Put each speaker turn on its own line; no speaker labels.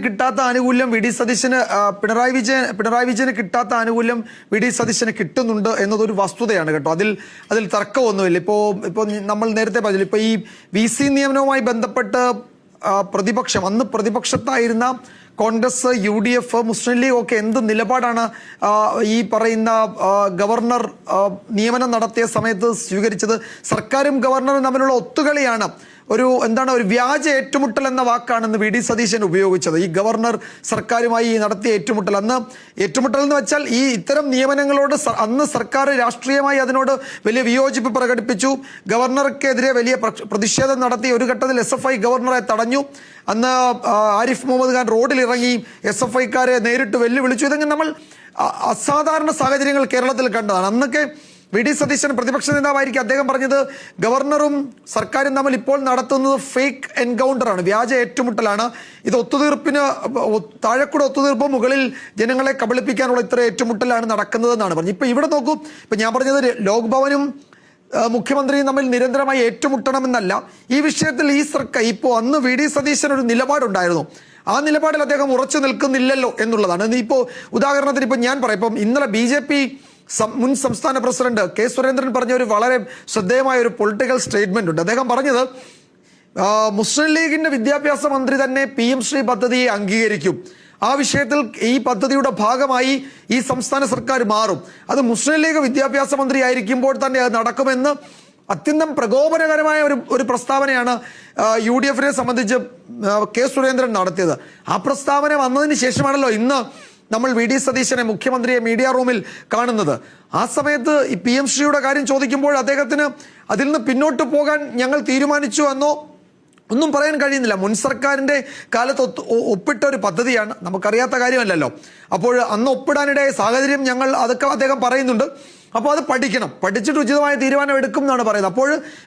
കിട്ടാത്ത ആനുകൂല്യം V D സതീശന് പിണറായി വിജയന് കിട്ടാത്ത ആനുകൂല്യം വി ഡി സതീശന് കിട്ടുന്നുണ്ട് എന്നതൊരു വസ്തുതയാണ് കേട്ടോ. അതിൽ തർക്കമൊന്നുമില്ല. ഇപ്പോൾ നമ്മൾ നേരത്തെ പറഞ്ഞില്ല, ഇപ്പോൾ ഈ VC നിയമനവുമായി ബന്ധപ്പെട്ട് അന്ന് പ്രതിപക്ഷത്തായിരുന്ന കോൺഗ്രസ്, UDF, മുസ്ലിം ലീഗ് ഒക്കെ എന്ത് നിലപാടാണ് ഈ പറയുന്ന ഗവർണർ നിയമനം നടത്തിയ സമയത്ത് സ്വീകരിച്ചത്? സർക്കാരും ഗവർണറും തമ്മിലുള്ള ഒത്തുകളിയാണ്. ഒരു വ്യാജ ഏറ്റുമുട്ടൽ എന്ന വാക്കാണെന്ന് വി ഡി സതീശൻ ഉപയോഗിച്ചത്. ഈ ഗവർണർ സർക്കാരുമായി നടത്തിയ ഏറ്റുമുട്ടൽ, അന്ന് ഏറ്റുമുട്ടൽ എന്ന് വെച്ചാൽ ഈ ഇത്തരം നിയമനങ്ങളോട് അന്ന് സർക്കാർ രാഷ്ട്രീയമായി അതിനോട് വലിയ വിയോജിപ്പ് പ്രകടിപ്പിച്ചു. ഗവർണർക്കെതിരെ വലിയ പ്രതിഷേധം നടത്തി. ഒരു ഘട്ടത്തിൽ SFI ഗവർണറെ തടഞ്ഞു. അന്ന് ആരിഫ് മുഹമ്മദ് ഖാൻ റോഡിലിറങ്ങി SFIക്കാരെ നേരിട്ട് വെല്ലുവിളിച്ചു. ഇതെങ്ങനെ നമ്മൾ അസാധാരണ സാഹചര്യങ്ങൾ കേരളത്തിൽ കണ്ടതാണ്. അന്നൊക്കെ വി ഡി സതീശൻ പ്രതിപക്ഷ നേതാവായിരിക്കും. അദ്ദേഹം പറഞ്ഞത് ഗവർണറും സർക്കാരും തമ്മിൽ ഇപ്പോൾ നടത്തുന്നത് ഫേക്ക് എൻകൗണ്ടറാണ്, വ്യാജ ഏറ്റുമുട്ടലാണ്. ഇത് ഒത്തുതീർപ്പിന് താഴെക്കൂടെ ഒത്തുതീർപ്പ്, മുകളിൽ ജനങ്ങളെ കബളിപ്പിക്കാനുള്ള ഇത്ര ഏറ്റുമുട്ടലാണ് നടക്കുന്നതെന്നാണ് പറഞ്ഞത്. ഇപ്പൊ ഇവിടെ നോക്കൂ, ഇപ്പൊ ഞാൻ പറഞ്ഞത് ലോക് ഭവനും മുഖ്യമന്ത്രിയും തമ്മിൽ നിരന്തരമായി ഏറ്റുമുട്ടണമെന്നല്ല. ഈ വിഷയത്തിൽ ഈ സർക്കാർ ഇപ്പോൾ അന്ന് വി ഡി സതീശൻ ഒരു നിലപാടുണ്ടായിരുന്നു. ആ നിലപാടിൽ അദ്ദേഹം ഉറച്ചു നിൽക്കുന്നില്ലല്ലോ എന്നുള്ളതാണ്. ഇപ്പോൾ ഉദാഹരണത്തിന് ഇപ്പം ഞാൻ പറയാം, ഇപ്പം ഇന്നലെ BJP മുൻ സംസ്ഥാന പ്രസിഡന്റ് K. സുരേന്ദ്രൻ പറഞ്ഞ ഒരു വളരെ ശ്രദ്ധേയമായ ഒരു പൊളിറ്റിക്കൽ സ്റ്റേറ്റ്മെന്റ് ഉണ്ട്. അദ്ദേഹം പറഞ്ഞത് മുസ്ലിം ലീഗിന്റെ വിദ്യാഭ്യാസ മന്ത്രി തന്നെ PM ശ്രീ പദ്ധതിയെ അംഗീകരിക്കും. ആ വിഷയത്തിൽ ഈ പദ്ധതിയുടെ ഭാഗമായി ഈ സംസ്ഥാന സർക്കാർ മാറും. അത് മുസ്ലിം ലീഗ് വിദ്യാഭ്യാസ മന്ത്രി ആയിരിക്കുമ്പോൾ തന്നെ അത് നടക്കുമെന്ന് അത്യന്തം പ്രകോപനകരമായ ഒരു പ്രസ്താവനയാണ് UDF-നെ സംബന്ധിച്ച് K. സുരേന്ദ്രൻ നടത്തിയത്. ആ പ്രസ്താവന വന്നതിന് ശേഷമാണല്ലോ ഇന്ന് നമ്മൾ വി ഡി സതീശനെ, മുഖ്യമന്ത്രിയെ, മീഡിയ റൂമിൽ കാണുന്നത്. ആ സമയത്ത് ഈ PM ശ്രീയുടെ കാര്യം ചോദിക്കുമ്പോൾ അദ്ദേഹത്തിന് അതിൽ നിന്ന് പിന്നോട്ട് പോകാൻ ഞങ്ങൾ തീരുമാനിച്ചു എന്നോ ഒന്നും പറയാൻ കഴിയുന്നില്ല. മുൻ സർക്കാരിന്റെ കാലത്ത് ഒപ്പിട്ട ഒരു പദ്ധതിയാണ്, നമുക്കറിയാത്ത കാര്യമല്ലല്ലോ. അപ്പോൾ അന്ന് ഒപ്പിടാനിടയ സാഹചര്യം അതൊക്കെ അദ്ദേഹം പറയുന്നുണ്ട്. അപ്പോൾ അത് പഠിക്കണം, പഠിച്ചിട്ട് ഉചിതമായ തീരുമാനം എടുക്കും എന്നാണ് പറയുന്നത്. അപ്പോൾ